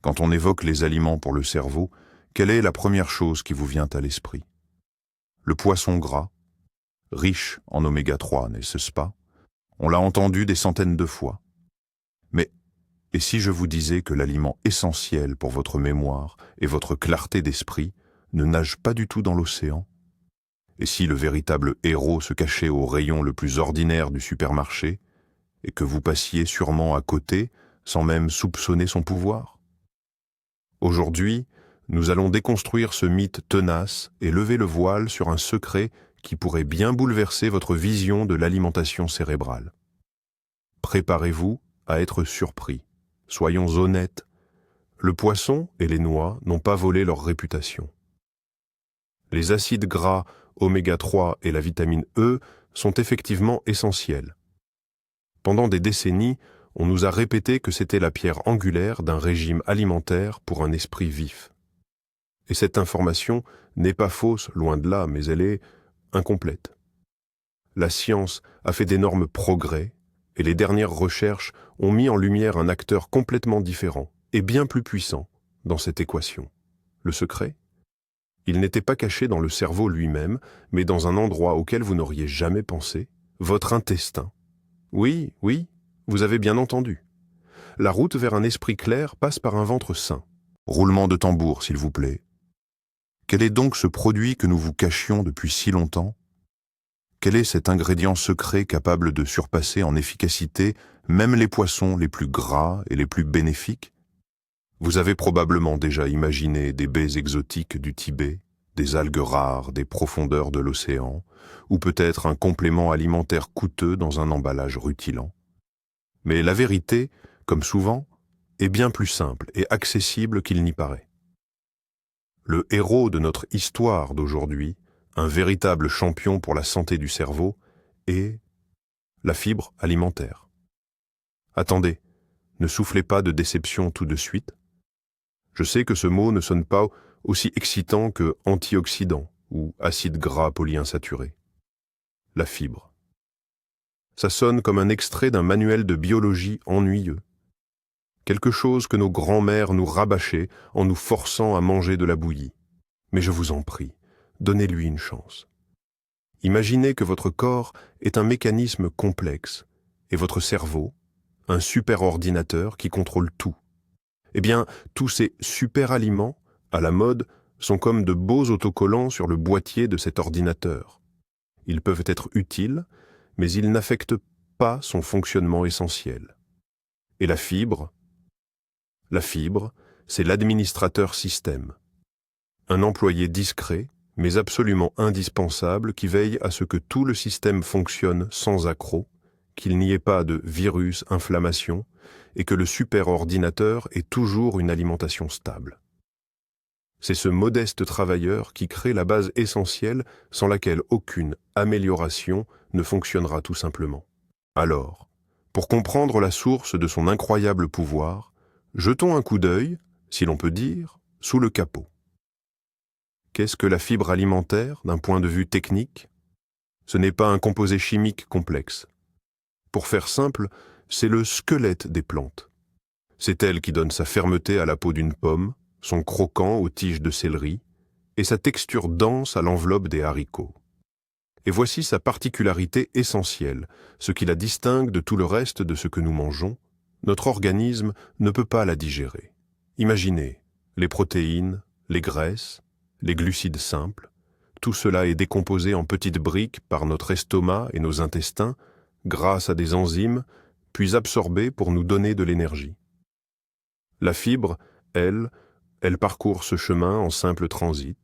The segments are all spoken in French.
Quand on évoque les aliments pour le cerveau, quelle est la première chose qui vous vient à l'esprit? Le poisson gras, riche en oméga 3, n'est-ce pas? On l'a entendu des centaines de fois. Mais, et si je vous disais que l'aliment essentiel pour votre mémoire et votre clarté d'esprit ne nage pas du tout dans l'océan? Et si le véritable héros se cachait au rayon le plus ordinaire du supermarché, et que vous passiez sûrement à côté, sans même soupçonner son pouvoir? Aujourd'hui, nous allons déconstruire ce mythe tenace et lever le voile sur un secret qui pourrait bien bouleverser votre vision de l'alimentation cérébrale. Préparez-vous à être surpris. Soyons honnêtes, le poisson et les noix n'ont pas volé leur réputation. Les acides gras, oméga 3 et la vitamine E sont effectivement essentiels. Pendant des décennies, on nous a répété que c'était la pierre angulaire d'un régime alimentaire pour un esprit vif. Et cette information n'est pas fausse, loin de là, mais elle est incomplète. La science a fait d'énormes progrès, et les dernières recherches ont mis en lumière un acteur complètement différent et bien plus puissant dans cette équation. Le secret? Il n'était pas caché dans le cerveau lui-même, mais dans un endroit auquel vous n'auriez jamais pensé, votre intestin. Oui, vous avez bien entendu. La route vers un esprit clair passe par un ventre sain. Roulement de tambour, s'il vous plaît. Quel est donc ce produit que nous vous cachions depuis si longtemps? Quel est cet ingrédient secret capable de surpasser en efficacité même les poissons les plus gras et les plus bénéfiques? Vous avez probablement déjà imaginé des baies exotiques du Tibet, des algues rares des profondeurs de l'océan, ou peut-être un complément alimentaire coûteux dans un emballage rutilant. Mais la vérité, comme souvent, est bien plus simple et accessible qu'il n'y paraît. Le héros de notre histoire d'aujourd'hui, un véritable champion pour la santé du cerveau, est la fibre alimentaire. Attendez, ne soufflez pas de déception tout de suite. Je sais que ce mot ne sonne pas aussi excitant que antioxydant ou acide gras polyinsaturé. La fibre. Ça sonne comme un extrait d'un manuel de biologie ennuyeux. Quelque chose que nos grands-mères nous rabâchaient en nous forçant à manger de la bouillie. Mais je vous en prie, donnez-lui une chance. Imaginez que votre corps est un mécanisme complexe et votre cerveau, un superordinateur qui contrôle tout. Eh bien, tous ces super-aliments, à la mode, sont comme de beaux autocollants sur le boîtier de cet ordinateur. Ils peuvent être utiles, mais ils n'affectent pas son fonctionnement essentiel. Et la fibre, c'est l'administrateur système. Un employé discret, mais absolument indispensable, qui veille à ce que tout le système fonctionne sans accroc, qu'il n'y ait pas de virus, inflammation, et que le superordinateur ait toujours une alimentation stable. C'est ce modeste travailleur qui crée la base essentielle sans laquelle aucune amélioration ne fonctionnera tout simplement. Alors, pour comprendre la source de son incroyable pouvoir, jetons un coup d'œil, si l'on peut dire, sous le capot. Qu'est-ce que la fibre alimentaire d'un point de vue technique? Ce n'est pas un composé chimique complexe. Pour faire simple, c'est le squelette des plantes. C'est elle qui donne sa fermeté à la peau d'une pomme, son croquant aux tiges de céleri et sa texture dense à l'enveloppe des haricots. Et voici sa particularité essentielle, ce qui la distingue de tout le reste de ce que nous mangeons. Notre organisme ne peut pas la digérer. Imaginez, les protéines, les graisses, les glucides simples, tout cela est décomposé en petites briques par notre estomac et nos intestins, grâce à des enzymes, puis absorbé pour nous donner de l'énergie. La fibre, elle parcourt ce chemin en simple transit.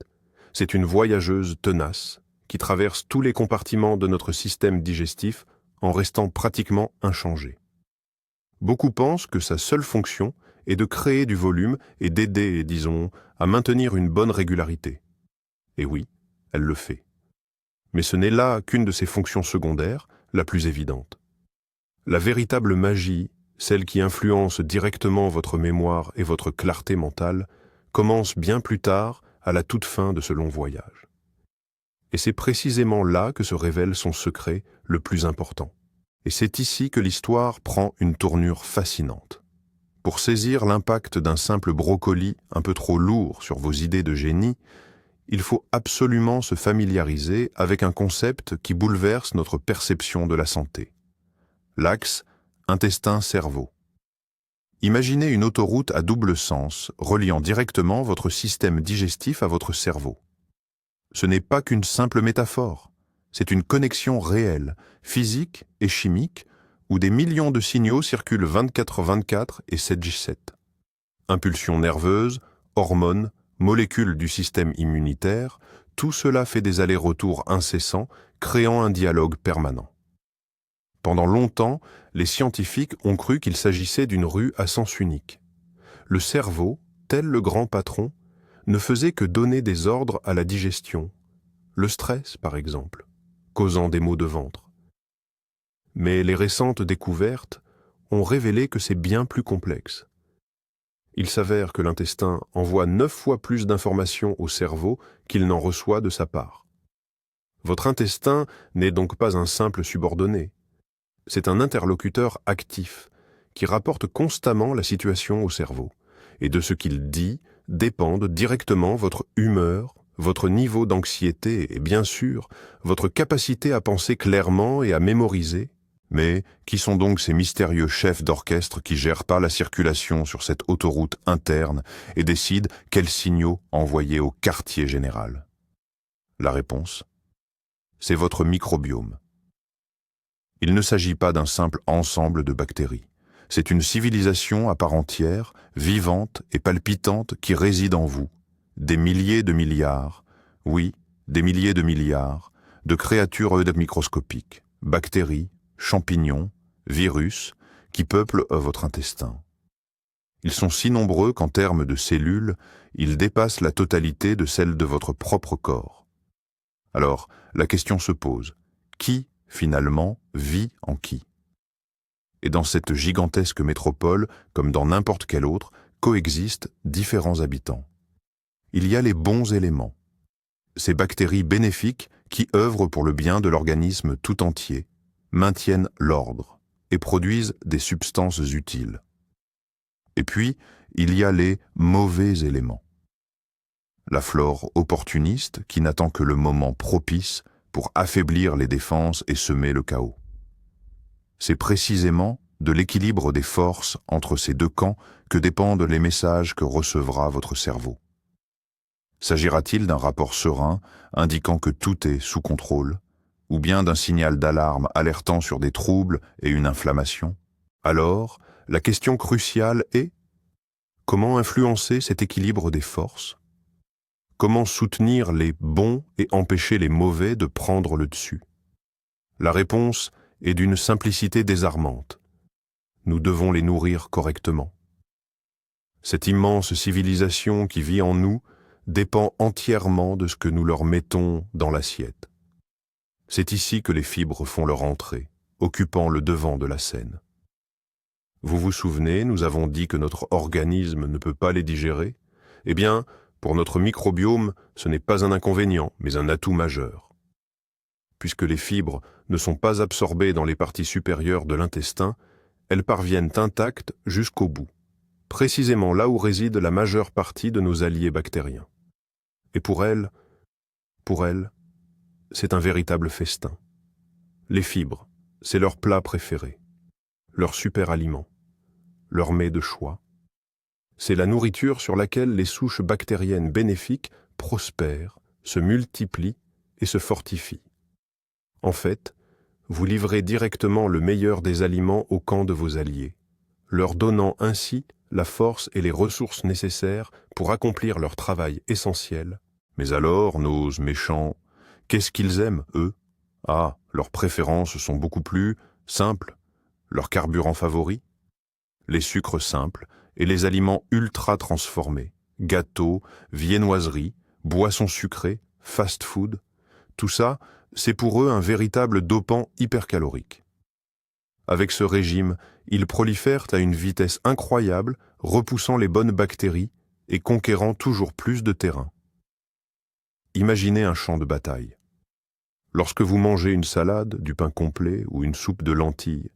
C'est une voyageuse tenace qui traverse tous les compartiments de notre système digestif en restant pratiquement inchangée. Beaucoup pensent que sa seule fonction est de créer du volume et d'aider, disons, à maintenir une bonne régularité. Et oui, elle le fait. Mais ce n'est là qu'une de ses fonctions secondaires, la plus évidente. La véritable magie, celle qui influence directement votre mémoire et votre clarté mentale, commence bien plus tard, à la toute fin de ce long voyage. Et c'est précisément là que se révèle son secret le plus important. Et c'est ici que l'histoire prend une tournure fascinante. Pour saisir l'impact d'un simple brocoli un peu trop lourd sur vos idées de génie, il faut absolument se familiariser avec un concept qui bouleverse notre perception de la santé. L'axe intestin-cerveau. Imaginez une autoroute à double sens reliant directement votre système digestif à votre cerveau. Ce n'est pas qu'une simple métaphore, c'est une connexion réelle, physique et chimique, où des millions de signaux circulent 24/24 et 7/7. Impulsions nerveuses, hormones, molécules du système immunitaire, tout cela fait des allers-retours incessants, créant un dialogue permanent. Pendant longtemps, les scientifiques ont cru qu'il s'agissait d'une rue à sens unique. Le cerveau, tel le grand patron, ne faisait que donner des ordres à la digestion, le stress par exemple, causant des maux de ventre. Mais les récentes découvertes ont révélé que c'est bien plus complexe. Il s'avère que l'intestin envoie 9 fois plus d'informations au cerveau qu'il n'en reçoit de sa part. Votre intestin n'est donc pas un simple subordonné. C'est un interlocuteur actif qui rapporte constamment la situation au cerveau. Et de ce qu'il dit dépendent directement votre humeur, votre niveau d'anxiété et bien sûr votre capacité à penser clairement et à mémoriser. Mais qui sont donc ces mystérieux chefs d'orchestre qui gèrent pas la circulation sur cette autoroute interne et décident quels signaux envoyer au quartier général? La réponse, c'est votre microbiome. Il ne s'agit pas d'un simple ensemble de bactéries. C'est une civilisation à part entière, vivante et palpitante qui réside en vous. Des milliers de milliards, oui, des milliers de milliards, de créatures microscopiques, bactéries, champignons, virus, qui peuplent votre intestin. Ils sont si nombreux qu'en termes de cellules, ils dépassent la totalité de celles de votre propre corps. Alors, la question se pose, qui, finalement, vit en qui? Et dans cette gigantesque métropole, comme dans n'importe quelle autre, coexistent différents habitants. Il y a les bons éléments, ces bactéries bénéfiques qui œuvrent pour le bien de l'organisme tout entier, maintiennent l'ordre et produisent des substances utiles. Et puis, il y a les mauvais éléments. La flore opportuniste qui n'attend que le moment propice pour affaiblir les défenses et semer le chaos. C'est précisément de l'équilibre des forces entre ces deux camps que dépendent les messages que recevra votre cerveau. S'agira-t-il d'un rapport serein indiquant que tout est sous contrôle, ou bien d'un signal d'alarme alertant sur des troubles et une inflammation? Alors, la question cruciale est: comment influencer cet équilibre des forces? Comment soutenir les bons et empêcher les mauvais de prendre le dessus? La réponse est d'une simplicité désarmante. Nous devons les nourrir correctement. Cette immense civilisation qui vit en nous dépend entièrement de ce que nous leur mettons dans l'assiette. C'est ici que les fibres font leur entrée, occupant le devant de la scène. Vous vous souvenez, nous avons dit que notre organisme ne peut pas les digérer? Eh bien, pour notre microbiome, ce n'est pas un inconvénient, mais un atout majeur. Puisque les fibres ne sont pas absorbées dans les parties supérieures de l'intestin, elles parviennent intactes jusqu'au bout, précisément là où réside la majeure partie de nos alliés bactériens. Et pour elles, c'est un véritable festin. Les fibres, c'est leur plat préféré, leur super aliment, leur mets de choix. C'est la nourriture sur laquelle les souches bactériennes bénéfiques prospèrent, se multiplient et se fortifient. En fait, vous livrez directement le meilleur des aliments au camp de vos alliés, leur donnant ainsi la force et les ressources nécessaires pour accomplir leur travail essentiel. Mais alors, nos méchants, qu'est-ce qu'ils aiment, eux? Ah, leurs préférences sont beaucoup plus simples. Leurs carburants favoris? Les sucres simples et les aliments ultra transformés, gâteaux, viennoiseries, boissons sucrées, fast-food, tout ça, c'est pour eux un véritable dopant hypercalorique. Avec ce régime, ils prolifèrent à une vitesse incroyable, repoussant les bonnes bactéries et conquérant toujours plus de terrain. Imaginez un champ de bataille. Lorsque vous mangez une salade, du pain complet ou une soupe de lentilles,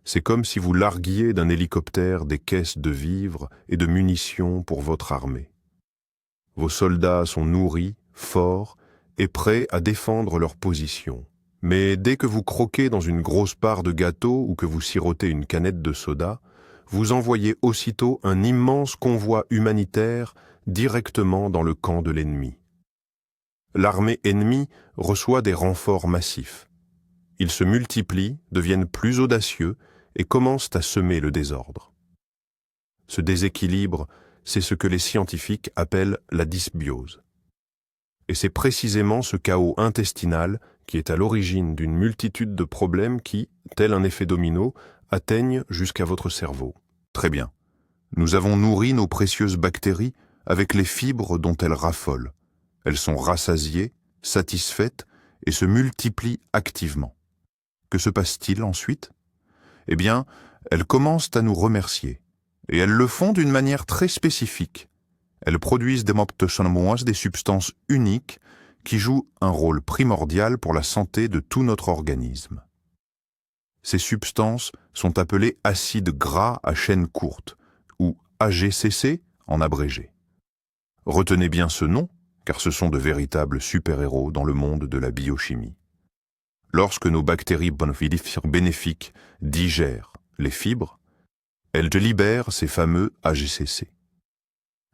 c'est comme si vous larguiez d'un hélicoptère des caisses de vivres et de munitions pour votre armée. Vos soldats sont nourris, forts et prêts à défendre leur position. Mais dès que vous croquez dans une grosse part de gâteau ou que vous sirotez une canette de soda, vous envoyez aussitôt un immense convoi humanitaire directement dans le camp de l'ennemi. L'armée ennemie reçoit des renforts massifs. Ils se multiplient, deviennent plus audacieux et commencent à semer le désordre. Ce déséquilibre, c'est ce que les scientifiques appellent la dysbiose. Et c'est précisément ce chaos intestinal qui est à l'origine d'une multitude de problèmes qui, tel un effet domino, atteignent jusqu'à votre cerveau. Très bien. Nous avons nourri nos précieuses bactéries avec les fibres dont elles raffolent. Elles sont rassasiées, satisfaites et se multiplient activement. Que se passe-t-il ensuite? Eh bien, elles commencent à nous remercier. Et elles le font d'une manière très spécifique. Elles produisent des substances uniques qui jouent un rôle primordial pour la santé de tout notre organisme. Ces substances sont appelées acides gras à chaîne courte, ou AGCC en abrégé. Retenez bien ce nom, car ce sont de véritables super-héros dans le monde de la biochimie. Lorsque nos bactéries bénéfiques digèrent les fibres, elles libèrent ces fameux AGCC.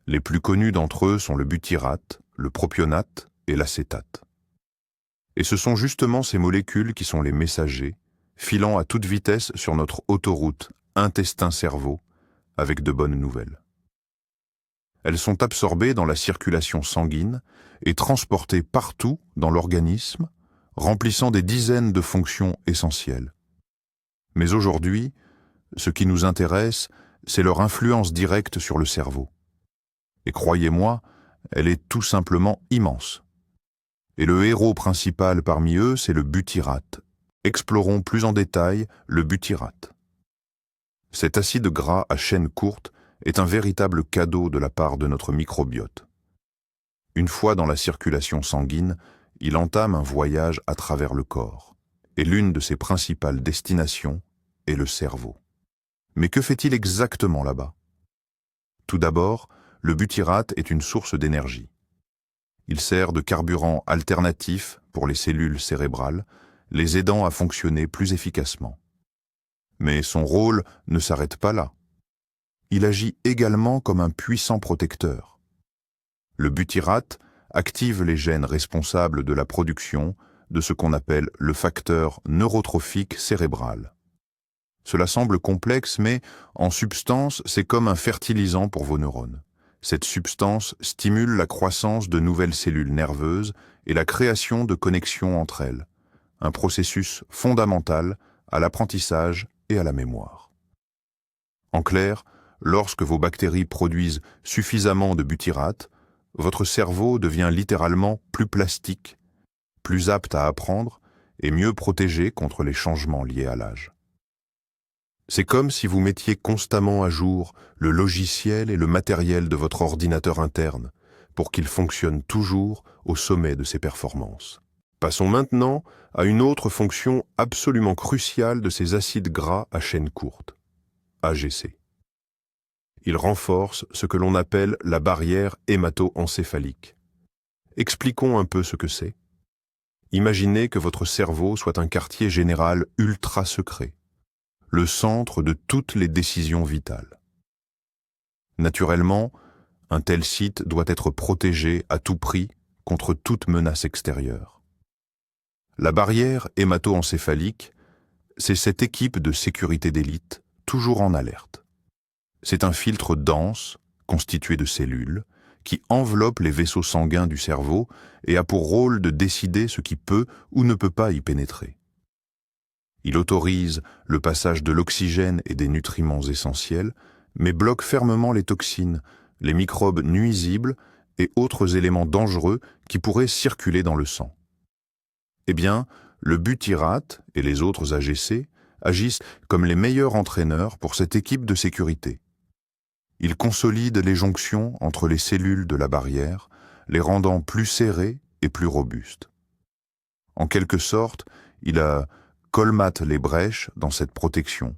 Les plus connus d'entre eux sont le butyrate, le propionate et l'acétate. Et ce sont justement ces molécules qui sont les messagers, filant à toute vitesse sur notre autoroute intestin-cerveau avec de bonnes nouvelles. Elles sont absorbées dans la circulation sanguine et transportées partout dans l'organisme, remplissant des dizaines de fonctions essentielles. Mais aujourd'hui, ce qui nous intéresse, c'est leur influence directe sur le cerveau. Et croyez-moi, elle est tout simplement immense. Et le héros principal parmi eux, c'est le butyrate. Explorons plus en détail le butyrate. Cet acide gras à chaîne courte est un véritable cadeau de la part de notre microbiote. Une fois dans la circulation sanguine, il entame un voyage à travers le corps. Et l'une de ses principales destinations est le cerveau. Mais que fait-il exactement là-bas? Tout d'abord, le butyrate est une source d'énergie. Il sert de carburant alternatif pour les cellules cérébrales, les aidant à fonctionner plus efficacement. Mais son rôle ne s'arrête pas là. Il agit également comme un puissant protecteur. Le butyrate active les gènes responsables de la production de ce qu'on appelle le facteur neurotrophique cérébral. Cela semble complexe, mais en substance, c'est comme un fertilisant pour vos neurones. Cette substance stimule la croissance de nouvelles cellules nerveuses et la création de connexions entre elles, un processus fondamental à l'apprentissage et à la mémoire. En clair, lorsque vos bactéries produisent suffisamment de butyrate, votre cerveau devient littéralement plus plastique, plus apte à apprendre et mieux protégé contre les changements liés à l'âge. C'est comme si vous mettiez constamment à jour le logiciel et le matériel de votre ordinateur interne pour qu'il fonctionne toujours au sommet de ses performances. Passons maintenant à une autre fonction absolument cruciale de ces acides gras à chaîne courte, AGC. Ils renforcent ce que l'on appelle la barrière hémato-encéphalique. Expliquons un peu ce que c'est. Imaginez que votre cerveau soit un quartier général ultra secret, le centre de toutes les décisions vitales. Naturellement, un tel site doit être protégé à tout prix contre toute menace extérieure. La barrière hémato-encéphalique, c'est cette équipe de sécurité d'élite toujours en alerte. C'est un filtre dense, constitué de cellules, qui enveloppe les vaisseaux sanguins du cerveau et a pour rôle de décider ce qui peut ou ne peut pas y pénétrer. Il autorise le passage de l'oxygène et des nutriments essentiels, mais bloque fermement les toxines, les microbes nuisibles et autres éléments dangereux qui pourraient circuler dans le sang. Eh bien, le butyrate et les autres AGC agissent comme les meilleurs entraîneurs pour cette équipe de sécurité. Ils consolident les jonctions entre les cellules de la barrière, les rendant plus serrées et plus robustes. En quelque sorte, il colmate les brèches dans cette protection,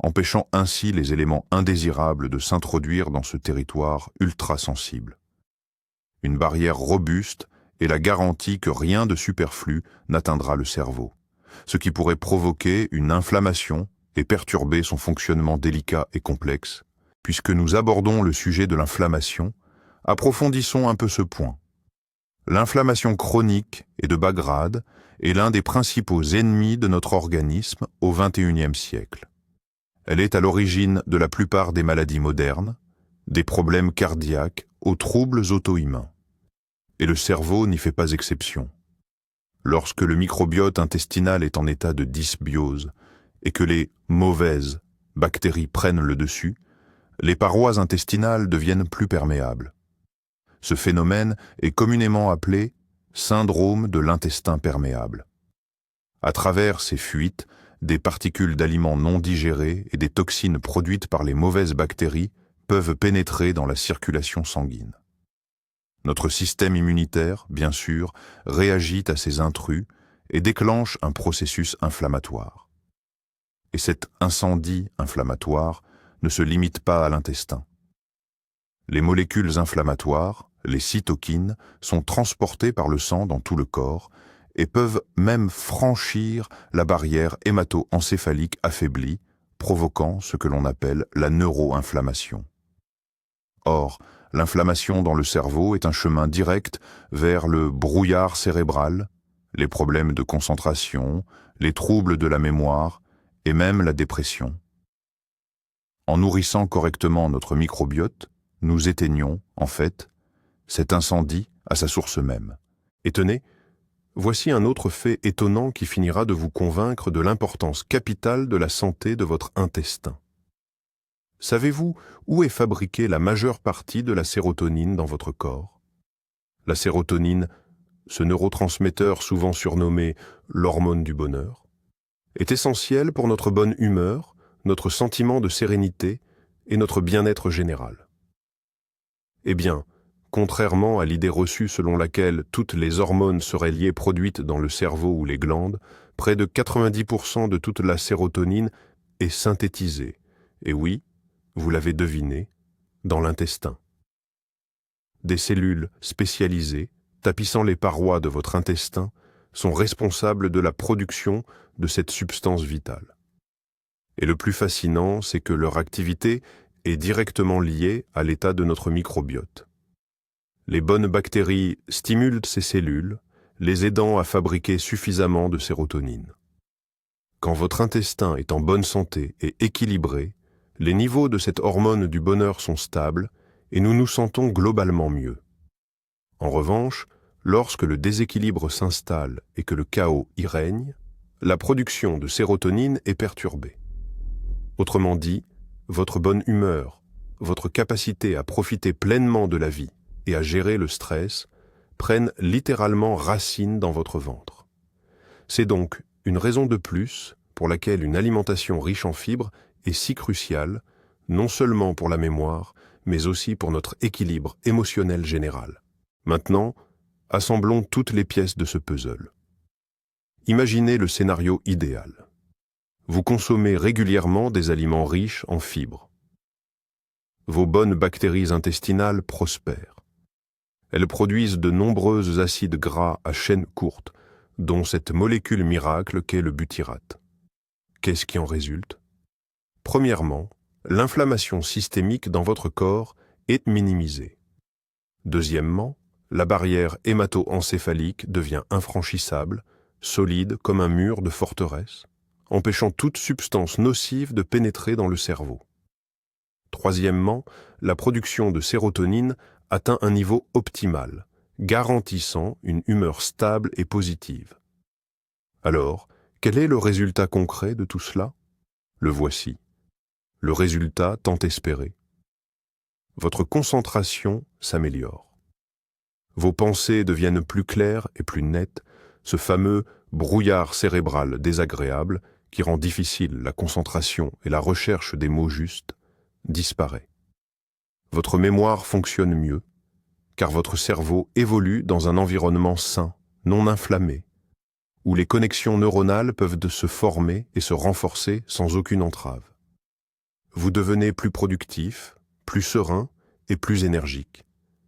empêchant ainsi les éléments indésirables de s'introduire dans ce territoire ultra-sensible. Une barrière robuste est la garantie que rien de superflu n'atteindra le cerveau, ce qui pourrait provoquer une inflammation et perturber son fonctionnement délicat et complexe. Puisque nous abordons le sujet de l'inflammation, approfondissons un peu ce point. L'inflammation chronique et de bas grade est l'un des principaux ennemis de notre organisme au XXIe siècle. Elle est à l'origine de la plupart des maladies modernes, des problèmes cardiaques aux troubles auto-immuns. Et le cerveau n'y fait pas exception. Lorsque le microbiote intestinal est en état de dysbiose et que les mauvaises bactéries prennent le dessus, les parois intestinales deviennent plus perméables. Ce phénomène est communément appelé syndrome de l'intestin perméable. À travers ces fuites, des particules d'aliments non digérés et des toxines produites par les mauvaises bactéries peuvent pénétrer dans la circulation sanguine. Notre système immunitaire, bien sûr, réagit à ces intrus et déclenche un processus inflammatoire. Et cet incendie inflammatoire ne se limite pas à l'intestin. Les molécules inflammatoires, les cytokines, sont transportées par le sang dans tout le corps et peuvent même franchir la barrière hémato-encéphalique affaiblie, provoquant ce que l'on appelle la neuroinflammation. Or, l'inflammation dans le cerveau est un chemin direct vers le brouillard cérébral, les problèmes de concentration, les troubles de la mémoire et même la dépression. En nourrissant correctement notre microbiote, nous éteignons, en fait, cet incendie à sa source même. Et tenez, voici un autre fait étonnant qui finira de vous convaincre de l'importance capitale de la santé de votre intestin. Savez-vous où est fabriquée la majeure partie de la sérotonine dans votre corps? La sérotonine, ce neurotransmetteur souvent surnommé l'hormone du bonheur, est essentielle pour notre bonne humeur, notre sentiment de sérénité et notre bien-être général. Eh bien, contrairement à l'idée reçue selon laquelle toutes les hormones seraient liées produites dans le cerveau ou les glandes, près de 90% de toute la sérotonine est synthétisée. Et oui, vous l'avez deviné, dans l'intestin. Des cellules spécialisées, tapissant les parois de votre intestin, sont responsables de la production de cette substance vitale. Et le plus fascinant, c'est que leur activité est directement liée à l'état de notre microbiote. Les bonnes bactéries stimulent ces cellules, les aidant à fabriquer suffisamment de sérotonine. Quand votre intestin est en bonne santé et équilibré, les niveaux de cette hormone du bonheur sont stables et nous nous sentons globalement mieux. En revanche, lorsque le déséquilibre s'installe et que le chaos y règne, la production de sérotonine est perturbée. Autrement dit, votre bonne humeur, votre capacité à profiter pleinement de la vie et à gérer le stress prennent littéralement racine dans votre ventre. C'est donc une raison de plus pour laquelle une alimentation riche en fibres est si cruciale, non seulement pour la mémoire, mais aussi pour notre équilibre émotionnel général. Maintenant, assemblons toutes les pièces de ce puzzle. Imaginez le scénario idéal. Vous consommez régulièrement des aliments riches en fibres. Vos bonnes bactéries intestinales prospèrent. Elles produisent de nombreux acides gras à chaîne courte, dont cette molécule miracle qu'est le butyrate. Qu'est-ce qui en résulte? Premièrement, l'inflammation systémique dans votre corps est minimisée. Deuxièmement, la barrière hémato-encéphalique devient infranchissable, solide comme un mur de forteresse, empêchant toute substance nocive de pénétrer dans le cerveau. Troisièmement, la production de sérotonine atteint un niveau optimal, garantissant une humeur stable et positive. Alors, quel est le résultat concret de tout cela? Le voici. Le résultat tant espéré. Votre concentration s'améliore. Vos pensées deviennent plus claires et plus nettes, ce fameux brouillard cérébral désagréable qui rend difficile la concentration et la recherche des mots justes disparaît. Votre mémoire fonctionne mieux, car votre cerveau évolue dans un environnement sain, non inflammé, où les connexions neuronales peuvent se former et se renforcer sans aucune entrave. Vous devenez plus productif, plus serein et plus énergique.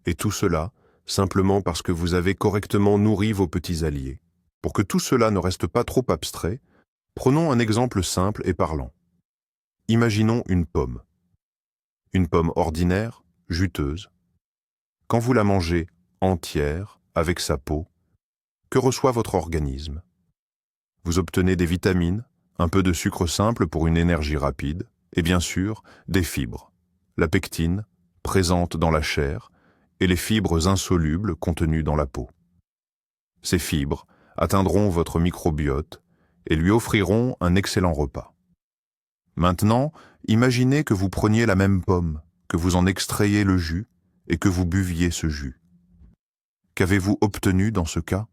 Et tout cela, simplement parce que vous avez correctement nourri vos petits alliés. Pour que tout cela ne reste pas trop abstrait, prenons un exemple simple et parlant. Imaginons une pomme. Une pomme ordinaire, juteuse. Quand vous la mangez entière, avec sa peau, que reçoit votre organisme? Vous obtenez des vitamines, un peu de sucre simple pour une énergie rapide, et bien sûr, des fibres. La pectine, présente dans la chair, et les fibres insolubles contenues dans la peau. Ces fibres atteindront votre microbiote et lui offriront un excellent repas. Maintenant, imaginez que vous preniez la même pomme, que vous en extrayiez le jus et que vous buviez ce jus. Qu'avez-vous obtenu dans ce cas?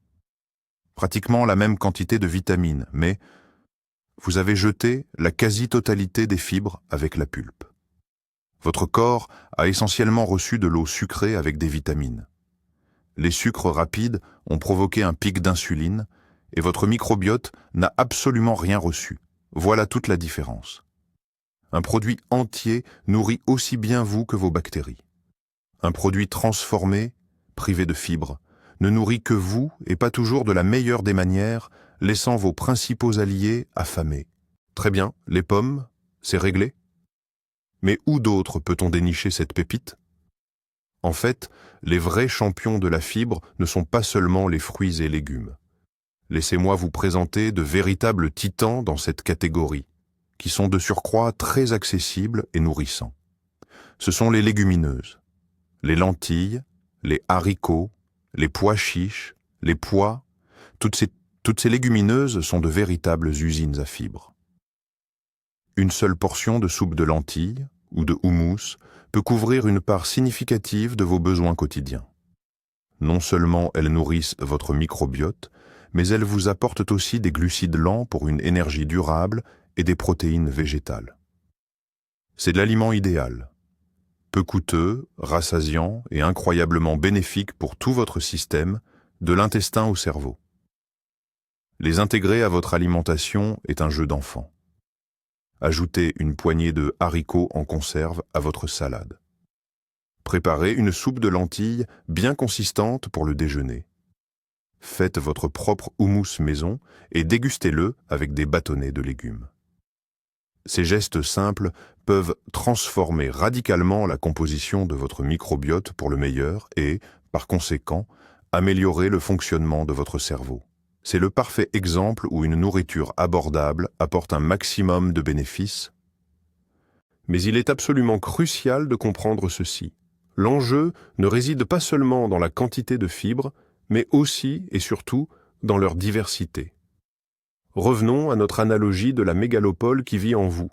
Pratiquement la même quantité de vitamines, mais vous avez jeté la quasi-totalité des fibres avec la pulpe. Votre corps a essentiellement reçu de l'eau sucrée avec des vitamines. Les sucres rapides ont provoqué un pic d'insuline et votre microbiote n'a absolument rien reçu. Voilà toute la différence. Un produit entier nourrit aussi bien vous que vos bactéries. Un produit transformé, privé de fibres, ne nourrit que vous et pas toujours de la meilleure des manières, laissant vos principaux alliés affamés. Très bien, les pommes, c'est réglé. Mais où d'autre peut-on dénicher cette pépite? En fait, les vrais champions de la fibre ne sont pas seulement les fruits et légumes. Laissez-moi vous présenter de véritables titans dans cette catégorie, qui sont de surcroît très accessibles et nourrissants. Ce sont les légumineuses, les lentilles, les haricots, les pois chiches, les pois. Toutes ces légumineuses sont de véritables usines à fibres. Une seule portion de soupe de lentilles ou de houmous peut couvrir une part significative de vos besoins quotidiens. Non seulement elles nourrissent votre microbiote, mais elles vous apportent aussi des glucides lents pour une énergie durable et des protéines végétales. C'est de l'aliment idéal, peu coûteux, rassasiant et incroyablement bénéfique pour tout votre système, de l'intestin au cerveau. Les intégrer à votre alimentation est un jeu d'enfant. Ajoutez une poignée de haricots en conserve à votre salade. Préparez une soupe de lentilles bien consistante pour le déjeuner. Faites votre propre houmous maison et dégustez-le avec des bâtonnets de légumes. Ces gestes simples peuvent transformer radicalement la composition de votre microbiote pour le meilleur et, par conséquent, améliorer le fonctionnement de votre cerveau. C'est le parfait exemple où une nourriture abordable apporte un maximum de bénéfices. Mais il est absolument crucial de comprendre ceci. L'enjeu ne réside pas seulement dans la quantité de fibres, mais aussi et surtout dans leur diversité. Revenons à notre analogie de la mégalopole qui vit en vous.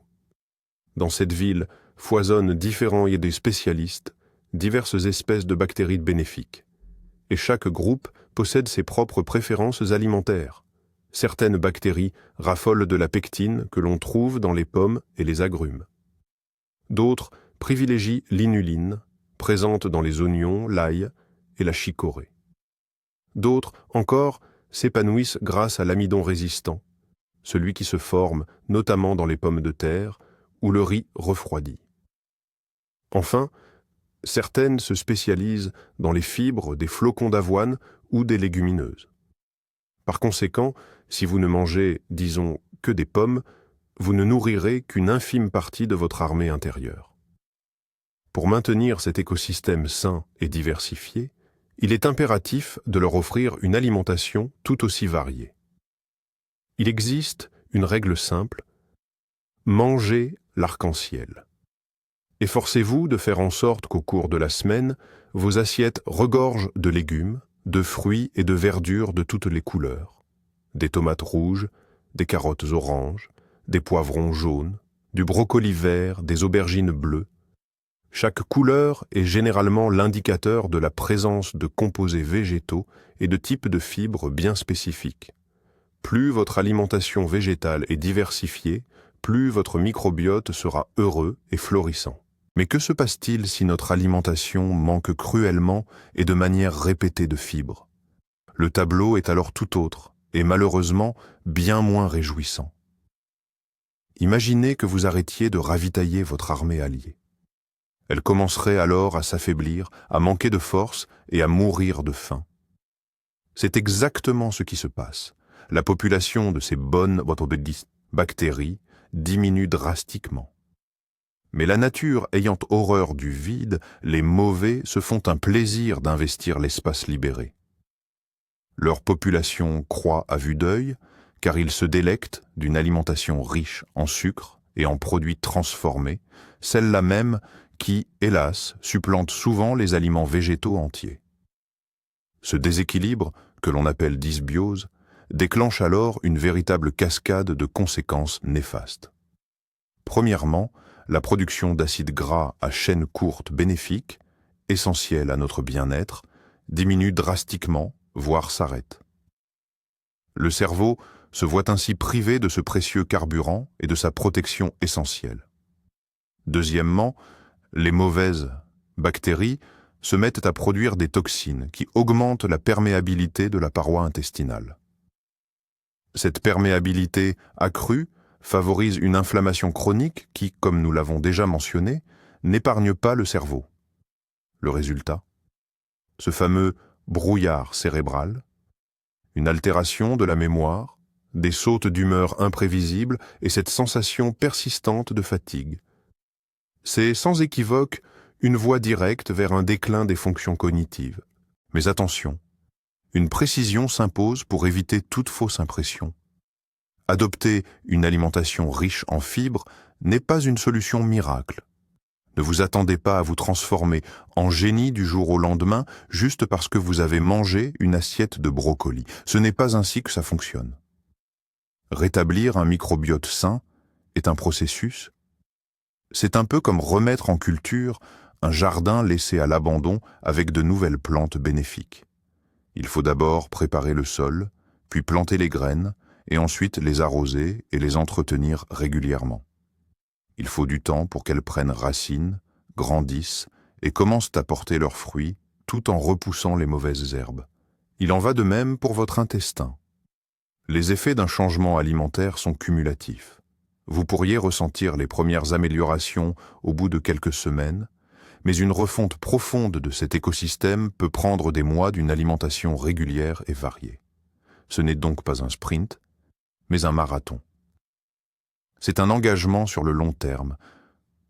Dans cette ville foisonnent différents et des spécialistes, diverses espèces de bactéries bénéfiques. Et chaque groupe possède ses propres préférences alimentaires. Certaines bactéries raffolent de la pectine que l'on trouve dans les pommes et les agrumes. D'autres privilégient l'inuline, présente dans les oignons, l'ail et la chicorée. D'autres, encore, s'épanouissent grâce à l'amidon résistant, celui qui se forme notamment dans les pommes de terre ou le riz refroidi. Enfin, certaines se spécialisent dans les fibres des flocons d'avoine ou des légumineuses. Par conséquent, si vous ne mangez, disons, que des pommes, vous ne nourrirez qu'une infime partie de votre armée intérieure. Pour maintenir cet écosystème sain et diversifié, il est impératif de leur offrir une alimentation tout aussi variée. Il existe une règle simple: mangez l'arc-en-ciel. Efforcez-vous de faire en sorte qu'au cours de la semaine, vos assiettes regorgent de légumes, de fruits et de verdures de toutes les couleurs. Des tomates rouges, des carottes oranges, des poivrons jaunes, du brocoli vert, des aubergines bleues. Chaque couleur est généralement l'indicateur de la présence de composés végétaux et de types de fibres bien spécifiques. Plus votre alimentation végétale est diversifiée, plus votre microbiote sera heureux et florissant. Mais que se passe-t-il si notre alimentation manque cruellement et de manière répétée de fibres? Le tableau est alors tout autre et malheureusement bien moins réjouissant. Imaginez que vous arrêtiez de ravitailler votre armée alliée. Elle commencerait alors à s'affaiblir, à manquer de force et à mourir de faim. C'est exactement ce qui se passe. La population de ces bonnes bactéries diminue drastiquement. Mais la nature ayant horreur du vide, les mauvais se font un plaisir d'investir l'espace libéré. Leur population croît à vue d'œil, car ils se délectent d'une alimentation riche en sucre et en produits transformés, celle-là même qui, hélas, supplante souvent les aliments végétaux entiers. Ce déséquilibre, que l'on appelle dysbiose, déclenche alors une véritable cascade de conséquences néfastes. Premièrement, la production d'acides gras à chaîne courte bénéfiques, essentiels à notre bien-être, diminue drastiquement, voire s'arrête. Le cerveau se voit ainsi privé de ce précieux carburant et de sa protection essentielle. Deuxièmement, les mauvaises bactéries se mettent à produire des toxines qui augmentent la perméabilité de la paroi intestinale. Cette perméabilité accrue favorise une inflammation chronique qui, comme nous l'avons déjà mentionné, n'épargne pas le cerveau. Le résultat ? Ce fameux brouillard cérébral, une altération de la mémoire, des sautes d'humeur imprévisibles et cette sensation persistante de fatigue. C'est sans équivoque une voie directe vers un déclin des fonctions cognitives. Mais attention, une précision s'impose pour éviter toute fausse impression. Adopter une alimentation riche en fibres n'est pas une solution miracle. Ne vous attendez pas à vous transformer en génie du jour au lendemain juste parce que vous avez mangé une assiette de brocoli. Ce n'est pas ainsi que ça fonctionne. Rétablir un microbiote sain est un processus. C'est un peu comme remettre en culture un jardin laissé à l'abandon avec de nouvelles plantes bénéfiques. Il faut d'abord préparer le sol, puis planter les graines, et ensuite les arroser et les entretenir régulièrement. Il faut du temps pour qu'elles prennent racine, grandissent et commencent à porter leurs fruits, tout en repoussant les mauvaises herbes. Il en va de même pour votre intestin. Les effets d'un changement alimentaire sont cumulatifs. Vous pourriez ressentir les premières améliorations au bout de quelques semaines, mais une refonte profonde de cet écosystème peut prendre des mois d'une alimentation régulière et variée. Ce n'est donc pas un sprint, mais un marathon. C'est un engagement sur le long terme,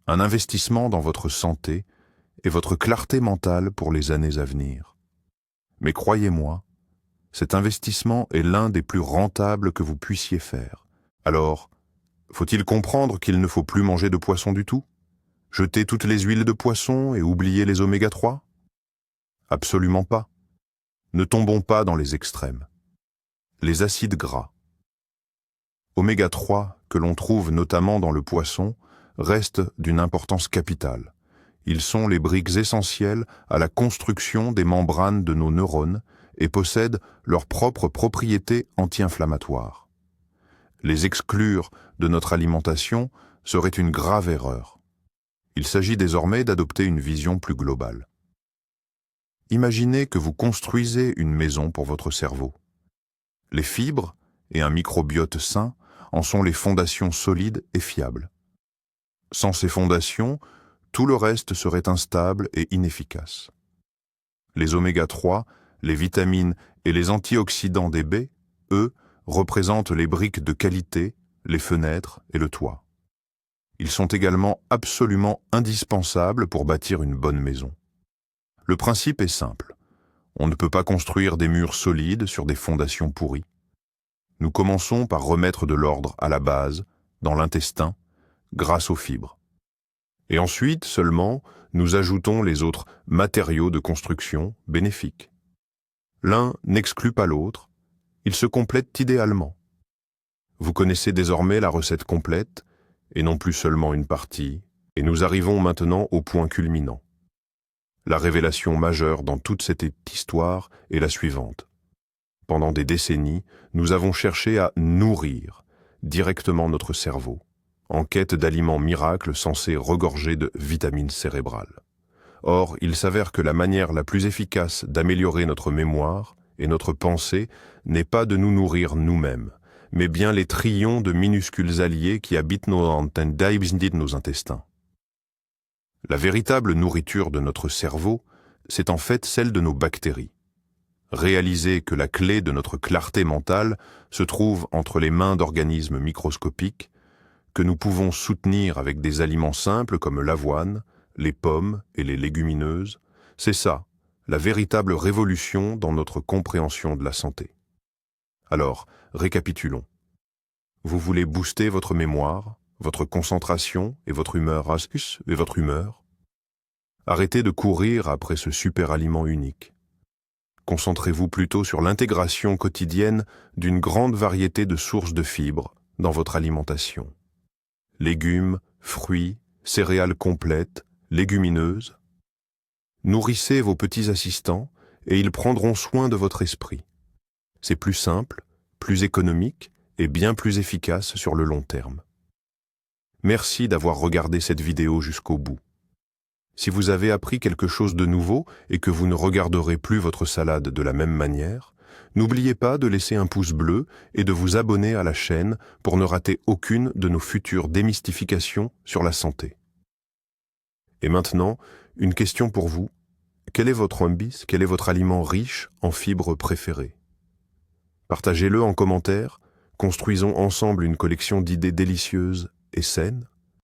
un investissement dans votre santé et votre clarté mentale pour les années à venir. Mais croyez-moi, cet investissement est l'un des plus rentables que vous puissiez faire. Alors, faut-il comprendre qu'il ne faut plus manger de poisson du tout? Jeter toutes les huiles de poisson et oublier les oméga 3? Absolument pas. Ne tombons pas dans les extrêmes. Les acides gras. Oméga 3, que l'on trouve notamment dans le poisson, restent d'une importance capitale. Ils sont les briques essentielles à la construction des membranes de nos neurones et possèdent leurs propres propriétés anti-inflammatoires. Les exclure de notre alimentation serait une grave erreur. Il s'agit désormais d'adopter une vision plus globale. Imaginez que vous construisez une maison pour votre cerveau. Les fibres et un microbiote sain en sont les fondations solides et fiables. Sans ces fondations, tout le reste serait instable et inefficace. Les oméga 3, les vitamines et les antioxydants des baies, eux, représentent les briques de qualité, les fenêtres et le toit. Ils sont également absolument indispensables pour bâtir une bonne maison. Le principe est simple. On ne peut pas construire des murs solides sur des fondations pourries. Nous commençons par remettre de l'ordre à la base, dans l'intestin, grâce aux fibres. Et ensuite, seulement, nous ajoutons les autres matériaux de construction bénéfiques. L'un n'exclut pas l'autre, ils se complètent idéalement. Vous connaissez désormais la recette complète, et non plus seulement une partie, et nous arrivons maintenant au point culminant. La révélation majeure dans toute cette histoire est la suivante. Pendant des décennies, nous avons cherché à nourrir directement notre cerveau, en quête d'aliments miracles censés regorger de vitamines cérébrales. Or, il s'avère que la manière la plus efficace d'améliorer notre mémoire et notre pensée n'est pas de nous nourrir nous-mêmes, mais bien les trillions de minuscules alliés qui habitent nos intestins. La véritable nourriture de notre cerveau, c'est en fait celle de nos bactéries. Réalisez que la clé de notre clarté mentale se trouve entre les mains d'organismes microscopiques que nous pouvons soutenir avec des aliments simples comme l'avoine, les pommes et les légumineuses. C'est ça, la véritable révolution dans notre compréhension de la santé. Alors, récapitulons. Vous voulez booster votre mémoire, votre concentration et votre humeur. Arrêtez de courir après ce super aliment unique. Concentrez-vous plutôt sur l'intégration quotidienne d'une grande variété de sources de fibres dans votre alimentation. Légumes, fruits, céréales complètes, légumineuses. Nourrissez vos petits assistants et ils prendront soin de votre esprit. C'est plus simple, plus économique et bien plus efficace sur le long terme. Merci d'avoir regardé cette vidéo jusqu'au bout. Si vous avez appris quelque chose de nouveau et que vous ne regarderez plus votre salade de la même manière, n'oubliez pas de laisser un pouce bleu et de vous abonner à la chaîne pour ne rater aucune de nos futures démystifications sur la santé. Et maintenant, une question pour vous. Quel est votre aliment riche en fibres préféré? Partagez-le en commentaire, construisons ensemble une collection d'idées délicieuses et saines.